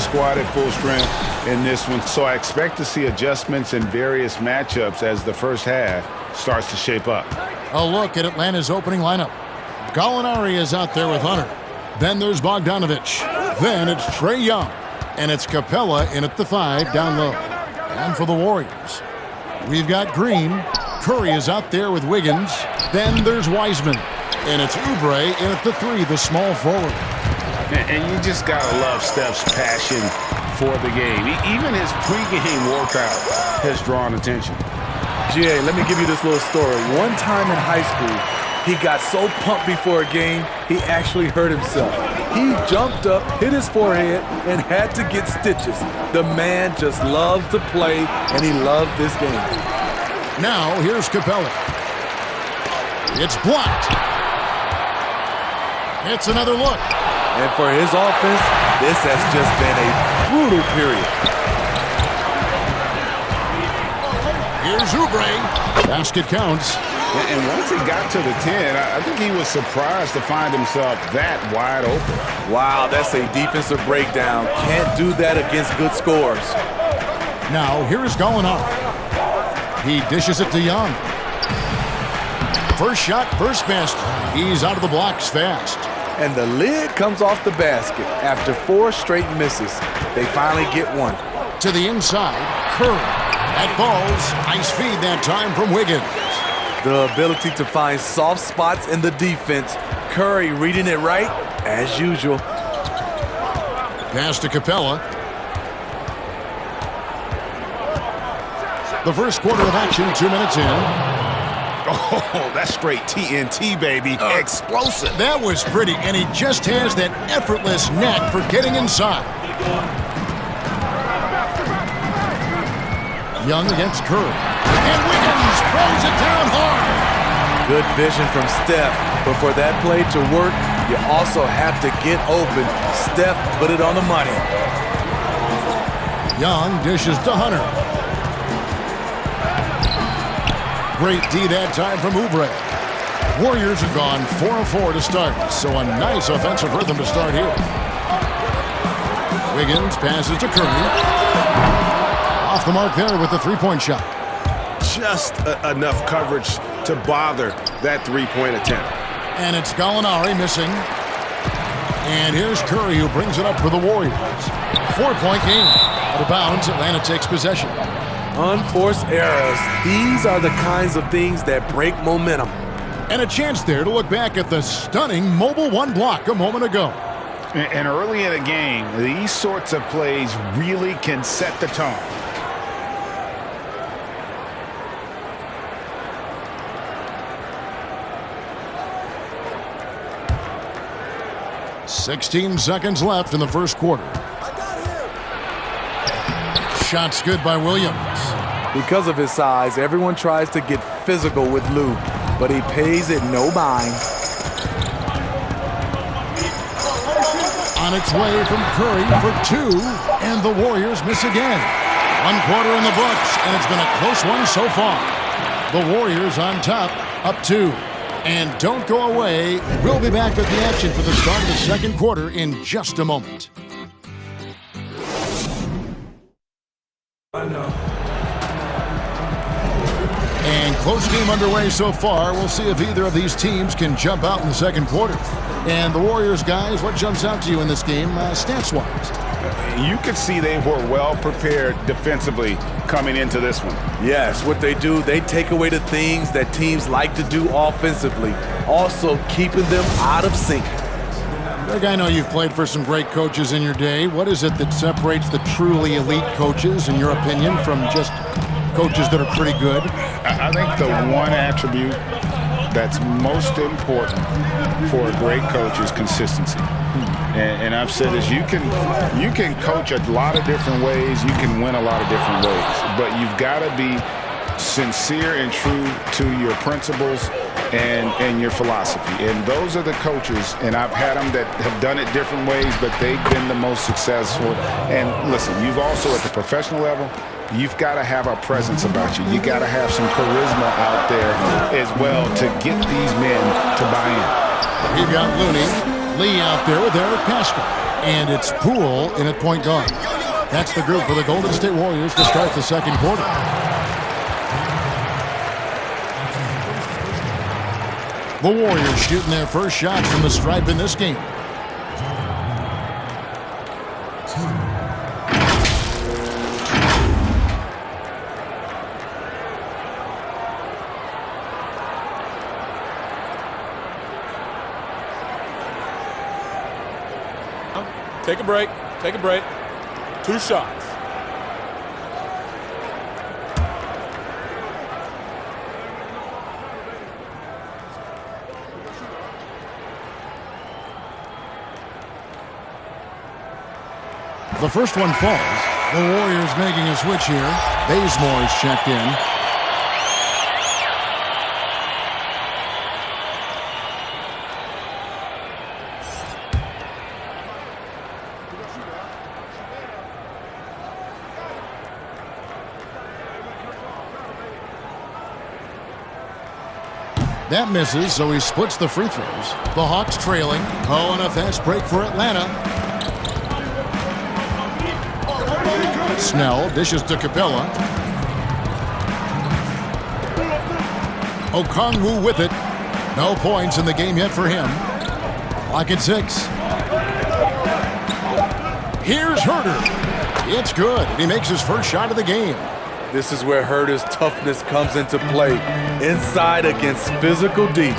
squad at full strength in this one, so I expect to see adjustments in various matchups as the first half starts to shape up. A look at Atlanta's opening lineup. Gallinari is out there with Hunter. Then there's Bogdanovich. Then it's Trae Young. And it's Capella in at the 5 down low. And for the Warriors, we've got Green. Curry is out there with Wiggins. Then there's Wiseman. And it's Oubre in at the 3, the small forward. And you just got to love Steph's passion for the game. Even his pregame workout has drawn attention. GA, let me give you this little story. One time in high school, he got so pumped before a game, he actually hurt himself. He jumped up, hit his forehead, and had to get stitches. The man just loves to play, and he loves this game. Now, here's Capella. It's blocked. It's another look. And for his offense, this has just been a brutal period. Here's Oubre. Basket counts. And once he got to the 10, I think he was surprised to find himself that wide open. Wow, that's a defensive breakdown. Can't do that against good scores. Now, here's Gallinari. He dishes it to Young. First shot, first basket. He's out of the blocks fast. And the lid comes off the basket after 4 straight misses. They finally get one. To the inside, Curry. That falls. Nice feed that time from Wiggins. The ability to find soft spots in the defense. Curry reading it right, as usual. Pass to Capella. The first quarter of action, 2 minutes in. Oh, that's straight TNT, baby. Explosive. That was pretty, and he just has that effortless knack for getting inside. Young against Curry. And Wiggins throws it down hard. Good vision from Steph, but for that play to work, you also have to get open. Steph put it on the money. Young dishes to Hunter. Great D that time from Oubre. Warriors have gone 4-4 to start, so a nice offensive rhythm to start here. Wiggins passes to Curry. Off the mark there with the three-point shot. Just enough coverage to bother that three-point attempt. And it's Gallinari missing. And here's Curry who brings it up for the Warriors. 4-point game. Out of bounds, Atlanta takes possession. Unforced errors. These are the kinds of things that break momentum. And a chance there to look back at the stunning mobile 1 block a moment ago. And early in a game, these sorts of plays really can set the tone. "16 seconds left in the first quarter. Shot's good by Williams. Because of his size, everyone tries to get physical with Lou, but he pays it no mind. On its way from Curry for 2, and the Warriors miss again. 1 quarter in the books, and it's been a close one so far. The Warriors on top, up 2. And don't go away. We'll be back with the action for the start of the second quarter in just a moment. And close game underway so far. We'll see if either of these teams can jump out in the second quarter. And the Warriors, guys, what jumps out to you in this game, stats-wise? You could see they were well prepared defensively coming into this one. Yes, what they do, they take away the things that teams like to do offensively, also keeping them out of sync. Greg, I know you've played for some great coaches in your day. What is it that separates the truly elite coaches, in your opinion, from just coaches that are pretty good? I think the one attribute that's most important for a great coach is consistency. And I've said this, you can coach a lot of different ways, you can win a lot of different ways, but you've got to be sincere and true to your principles and your philosophy. And those are the coaches, and I've had them that have done it different ways, but they've been the most successful. And listen, you've also, at the professional level, you've got to have a presence about you. You got to have some charisma out there as well to get these men to buy in. We've got Looney. Lee out there with Eric Pascal. And it's Poole in at point guard. That's the group for the Golden State Warriors to start the second quarter. The Warriors shooting their first shot from the stripe in this game. Take a break. Take a break. 2 shots. The first one falls. The Warriors making a switch here. Bazemore is checked in. That misses, so he splits the free throws. The Hawks trailing. Oh, and a fast break for Atlanta. Snell dishes to Capella. Okongwu with it. No points in the game yet for him. Clock at 6. Here's Herter. It's good. He makes his first shot of the game. This is where Herter's toughness comes into play. Inside against physical D.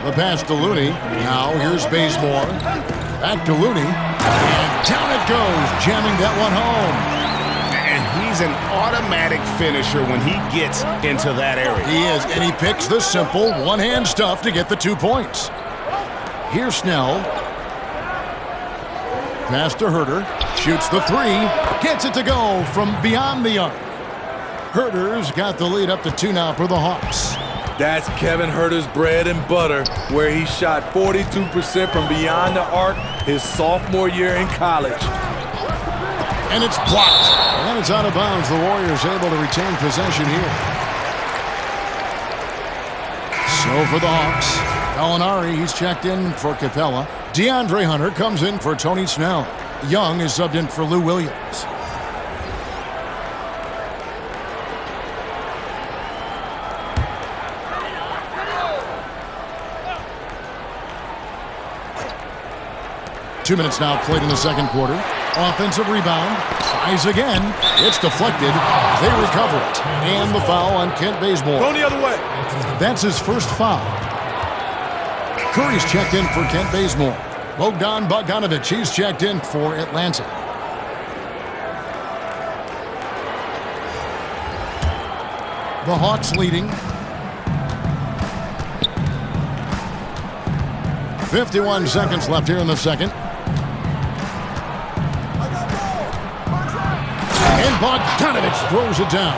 The pass to Looney. Now here's Bazemore. Back to Looney. And down it goes, jamming that one home. And he's an automatic finisher when he gets into that area. He is, and he picks the simple one-hand stuff to get the 2 points. Here's Snell. Pass to Herter. Shoots the 3. Gets it to go from beyond the arc. Herter's got the lead up to 2 now for the Hawks. That's Kevin Herter's bread and butter, where he shot 42% from beyond the arc his sophomore year in college. And it's blocked. And it's out of bounds. The Warriors able to retain possession here. So for the Hawks, Gallinari, he's checked in for Capella. DeAndre Hunter comes in for Tony Snell. Young is subbed in for Lou Williams. Two minutes now played in the second quarter. Offensive rebound. Tries again. It's deflected. They recover it. And the foul on Kent Bazemore. Go the other way. That's his first foul. Curry's checked in for Kent Bazemore. Bogdan Bogdanovic, he's checked in for Atlanta. The Hawks leading. 51 seconds left here in the second. And Bogdanovic throws it down.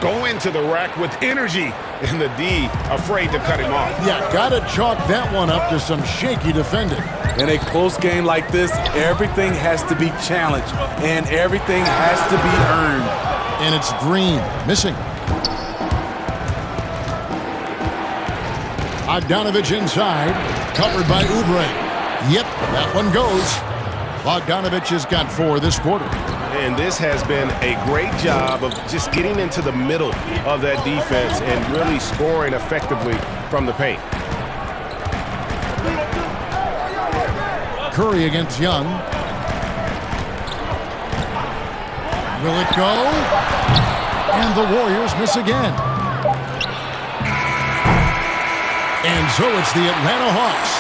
Go into the rack with energy, and the D afraid to cut him off. Yeah, gotta chalk that one up to some shaky defending. In a close game like this, everything has to be challenged, and everything has to be earned. And it's Green, missing. Bogdanovic inside, covered by Oubre. Yep, that one goes. Bogdanovic has got 4 this quarter. And this has been a great job of just getting into the middle of that defense and really scoring effectively from the paint. Curry against Young. Will it go? And the Warriors miss again. And so it's the Atlanta Hawks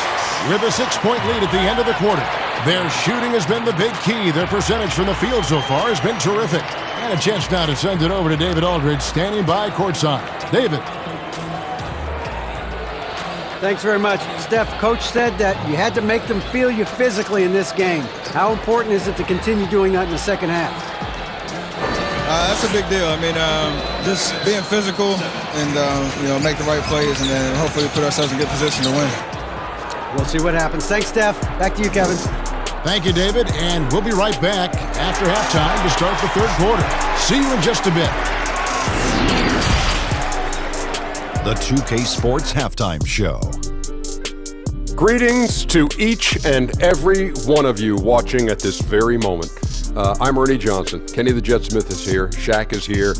with a 6-point lead at the end of the quarter. Their shooting has been the big key. Their percentage from the field so far has been terrific. And a chance now to send it over to David Aldridge, standing by courtside. David. Thanks very much. Steph, Coach said that you had to make them feel you physically in this game. How important is it to continue doing that in the second half? That's a big deal. I mean, just being physical and, make the right plays and then hopefully put ourselves in good position to win. We'll see what happens. Thanks, Steph. Back to you, Kevin. Thank you, David, and we'll be right back after halftime to start the third quarter. See you in just a bit. The 2K Sports Halftime Show. Greetings to each and every one of you watching at this very moment. I'm Ernie Johnson. Kenny the Jet Smith is here. Shaq is here.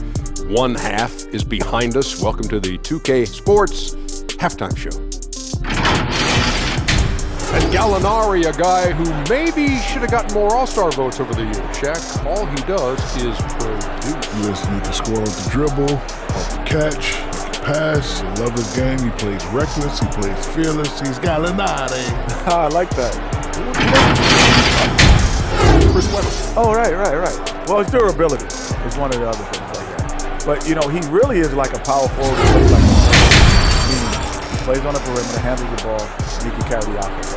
One half is behind us. Welcome to the 2K Sports Halftime Show. And Gallinari, a guy who maybe should have gotten more All-Star votes over the years. Shaq, all he does is produce. Listen, he can score off the dribble, off the catch, he can pass. I love his game. He plays reckless. He plays fearless. He's Gallinari. I like that. Oh, right. Well, his durability is one of the other things like that. But, you know, he really is like a power forward who plays like a he plays on the perimeter, handles the ball, and he can carry the offense.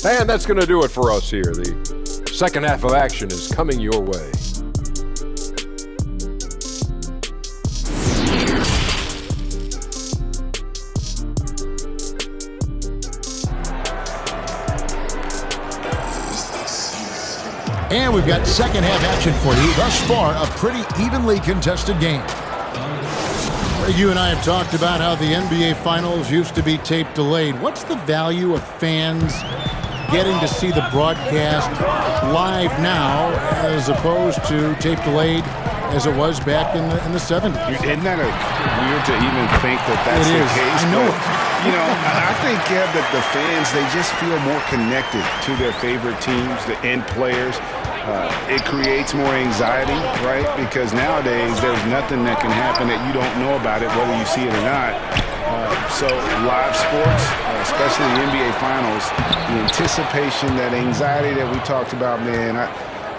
And that's going to do it for us here. The second half of action is coming your way. And we've got second half action for you. Thus far, a pretty evenly contested game. You and I have talked about how the NBA Finals used to be tape delayed. What's the value of fans getting to see the broadcast live now as opposed to tape delayed as it was back in the 70s? Isn't that weird to even think that that's the case? I know. You know, I think that the fans, they just feel more connected to their favorite teams and players. It creates more anxiety, right? Because nowadays there's nothing that can happen that you don't know about it, whether you see it or not. So live sports, especially the NBA Finals, the anticipation, that anxiety that we talked about, man,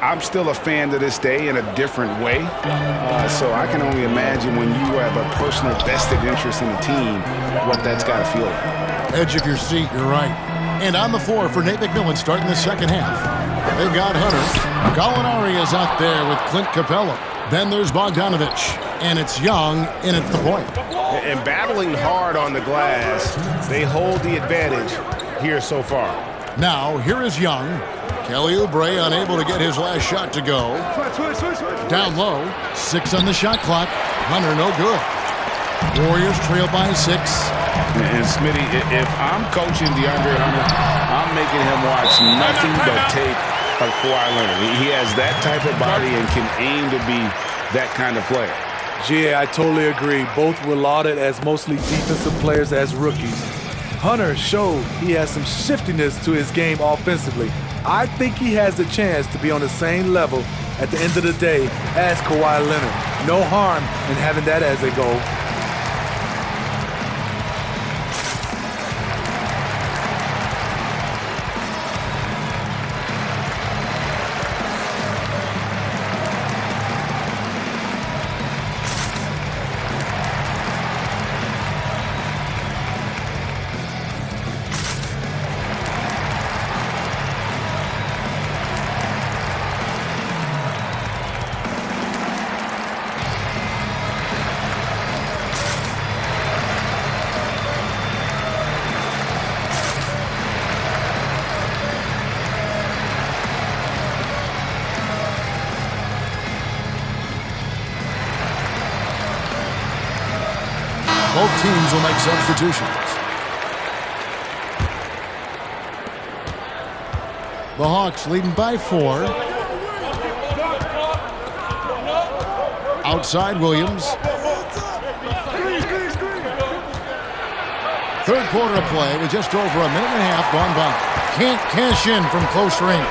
I'm still a fan to this day in a different way. So I can only imagine when you have a personal vested interest in a team, what that's got to feel like. Edge of your seat, you're right. And on the floor for Nate McMillan starting the second half. They've got Hunter. Gallinari is out there with Clint Capella. Then there's Bogdanovich. And it's Young in at the point. And battling hard on the glass, they hold the advantage here so far. Now, here is Young. Kelly Oubre unable to get his last shot to go. Down low, 6 on the shot clock. Hunter no good. Warriors trail by 6. And Smitty, if I'm coaching DeAndre Hunter, I'm making him watch nothing but tape of Kawhi Leonard. He has that type of body and can aim to be that kind of player. Yeah, I totally agree. Both were lauded as mostly defensive players as rookies. Hunter showed he has some shiftiness to his game offensively. I think he has the chance to be on the same level at the end of the day as Kawhi Leonard. No harm in having that as a goal. Both teams will make substitutions. The Hawks leading by 4. Outside Williams. Third quarter of play with just over a minute and a half gone by. Can't cash in from close range.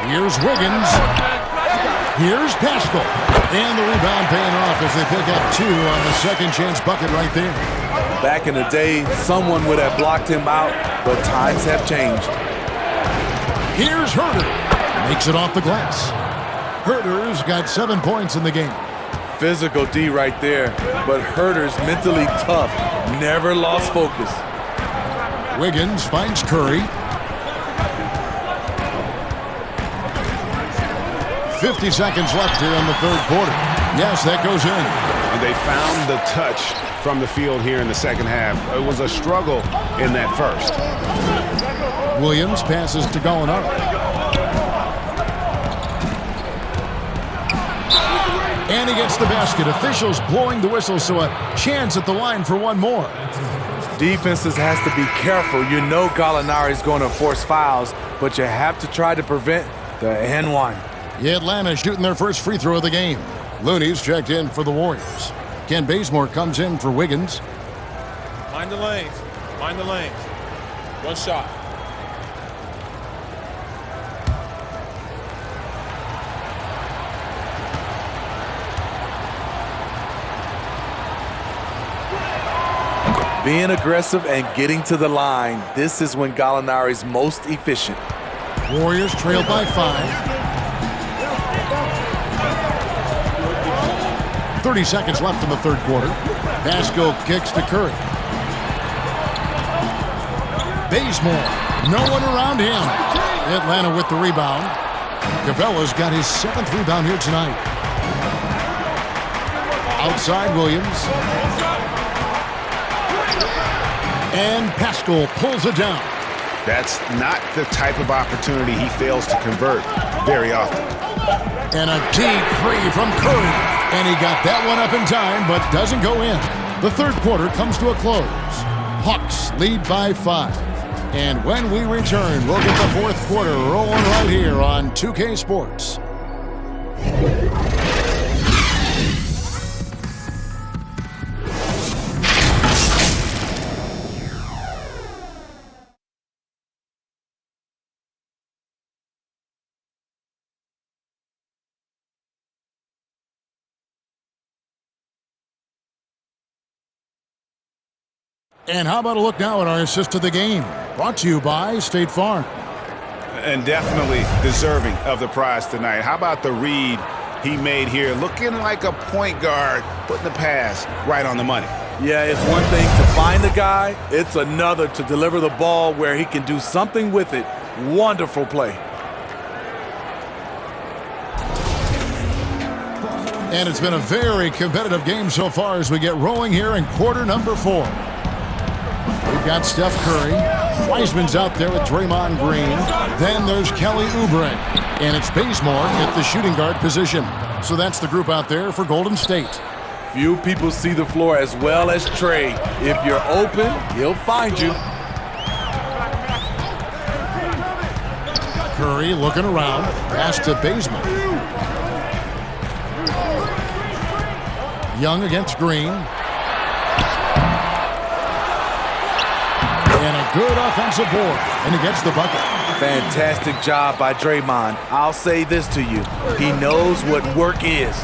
Here's Wiggins. Here's Pascal. And the rebound paying off as they pick up 2 on the second chance bucket right there. Back in the day, someone would have blocked him out, but times have changed. Here's Herter. Makes it off the glass. Herter's got 7 points in the game. Physical D right there, but Herter's mentally tough. Never lost focus. Wiggins finds Curry. 50 seconds left here in the third quarter. Yes, that goes in. And they found the touch from the field here in the second half. It was a struggle in that first. Williams passes to Gallinari. And he gets the basket. Officials blowing the whistle, so a chance at the line for one more. Defenses has to be careful. You know Gallinari is going to force fouls, but you have to try to prevent the N1. Yeah, Atlanta shooting their first free throw of the game. Looney's checked in for the Warriors. Ken Bazemore comes in for Wiggins. Mind the lanes. Mind the lanes. One shot. Being aggressive and getting to the line, this is when Gallinari's most efficient. Warriors trail by 5. 30 seconds left in the third quarter. Pascal kicks to Curry. Bazemore, no one around him. Atlanta with the rebound. Capella's got his 7th rebound here tonight. Outside Williams. And Pascal pulls it down. That's not the type of opportunity he fails to convert very often. And a deep three from Curry. And he got that one up in time, but doesn't go in. The third quarter comes to a close. Hawks lead by 5. And when we return, we'll get the fourth quarter rolling right here on 2K Sports. And how about a look now at our assist of the game? Brought to you by State Farm. And definitely deserving of the prize tonight. How about the read he made here? Looking like a point guard, putting the pass right on the money. Yeah, it's one thing to find the guy. It's another to deliver the ball where he can do something with it. Wonderful play. And it's been a very competitive game so far as we get rolling here in quarter number 4. We've got Steph Curry. Wiseman's out there with Draymond Green. Then there's Kelly Oubre. And it's Bazemore at the shooting guard position. So that's the group out there for Golden State. Few people see the floor as well as Trey. If you're open, he'll find you. Curry looking around. Pass to Bazemore. Young against Green. And a good offensive board. And he gets the bucket. Fantastic job by Draymond. I'll say this to you. He knows what work is.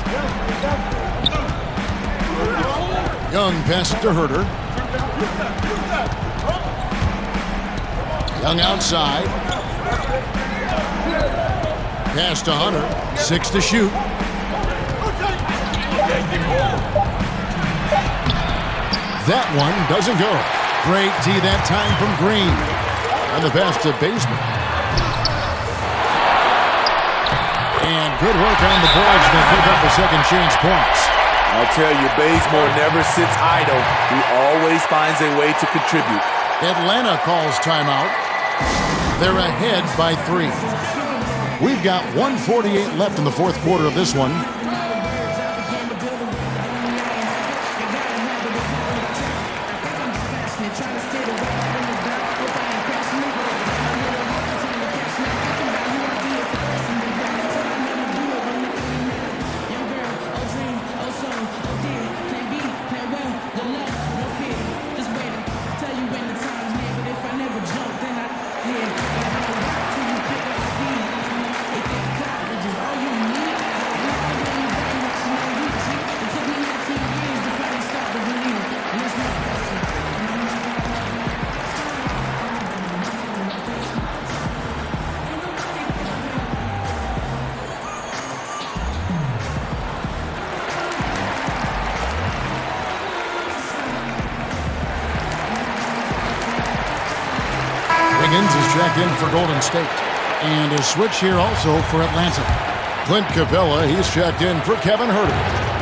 Young passes to Herter. Young outside. Pass to Hunter. 6 to shoot. That one doesn't go. Great D that time from Green. And the pass to Bazemore. And good work on the boards to pick up the second chance points. I'll tell you, Bazemore never sits idle. He always finds a way to contribute. Atlanta calls timeout. They're ahead by 3. We've got 1:48 left in the fourth quarter of this one. Wiggins is checked in for Golden State. And a switch here also for Atlanta. Clint Capella, he's checked in for Kevin Herter.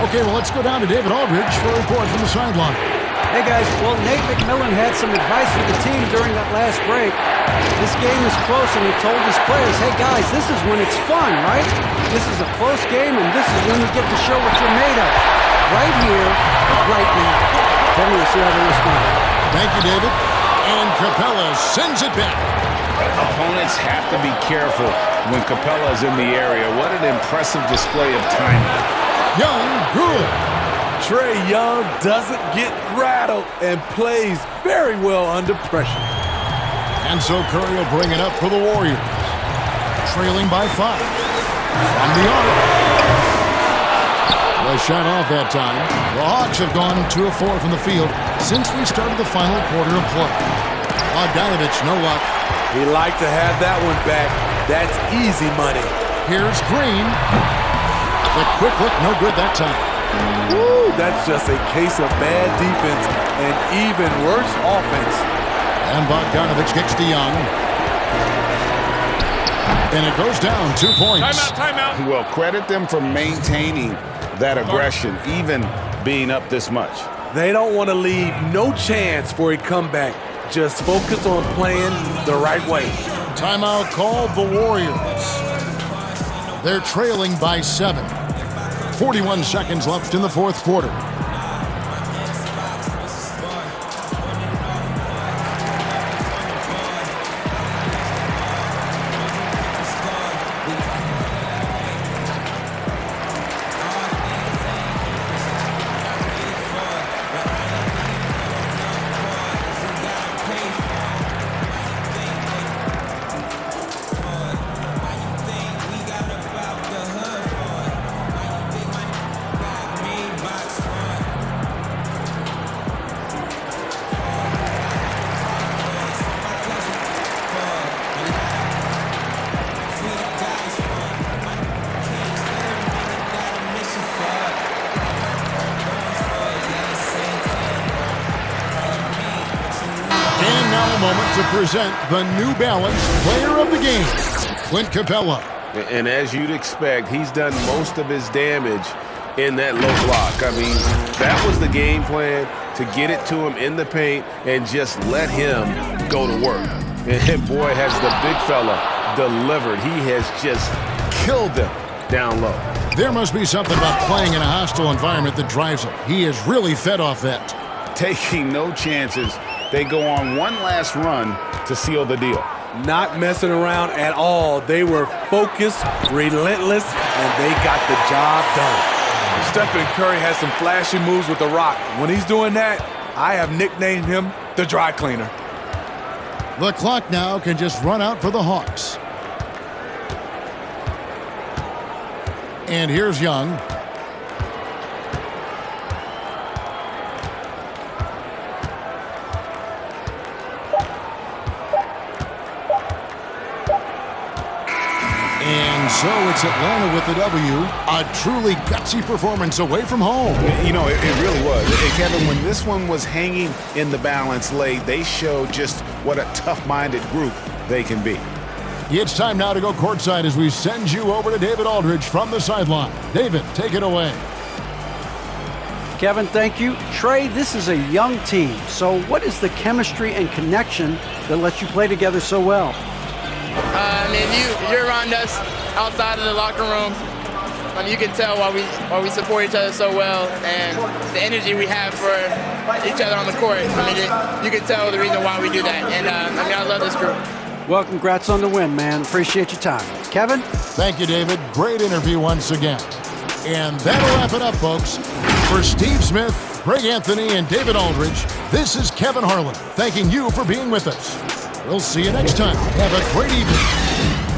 Okay, well, let's go down to David Aldridge for a report from the sideline. Hey guys, well, Nate McMillan had some advice for the team during that last break. This game is close, and he told his players, hey guys, this is when it's fun, right? This is a close game, and this is when you get to show what you're made of. Right here, right now. Tell me, see how they respond. Thank you, David. And Capella sends it back. Opponents have to be careful when Capella is in the area. What an impressive display of timing. Young, good. Trae Young doesn't get rattled and plays very well under pressure. And so Curry will bring it up for the Warriors. Trailing by 5. From the arc. Was shot off that time. The Hawks have gone 2 of 4 from the field since we started the final quarter of play. Bogdanovich, no luck. He'd like to have that one back. That's easy money. Here's Green. The quick look, no good that time. Woo, that's just a case of bad defense and even worse offense. And Bogdanovich gets to Young. And it goes down 2 points. Timeout. Well, credit them for maintaining that aggression, even being up this much. They don't want to leave no chance for a comeback. Just focus on playing the right way. Timeout called the Warriors. They're trailing by 7. 41 seconds left in the fourth quarter. To present the New Balance Player of the Game, Clint Capella. And as you'd expect, he's done most of his damage in that low block. I mean, that was the game plan, to get it to him in the paint and just let him go to work. And boy, has the big fella delivered. He has just killed them down low. There must be something about playing in a hostile environment that drives him. He has really fed off that. Taking no chances. They go on one last run to seal the deal. Not messing around at all. They were focused, relentless, and they got the job done. Stephen Curry has some flashy moves with the rock. When he's doing that, I have nicknamed him the dry cleaner. The clock now can just run out for the Hawks. And here's Young. And so it's Atlanta with the W. A truly gutsy performance away from home. You know, it really was. And Kevin, when this one was hanging in the balance late, they showed just what a tough-minded group they can be. It's time now to go courtside as we send you over to David Aldridge from the sideline. David, take it away. Kevin, thank you. Trae, this is a young team. So what is the chemistry and connection that lets you play together so well? You're around us outside of the locker room. You can tell why we support each other so well, and the energy we have for each other on the court. You can tell the reason why we do that. And I love this group. Well, congrats on the win, man. Appreciate your time. Kevin? Thank you, David. Great interview once again. And that'll wrap it up, folks. For Steve Smith, Greg Anthony, and David Aldridge, this is Kevin Harlan thanking you for being with us. We'll see you next time. Have a great evening.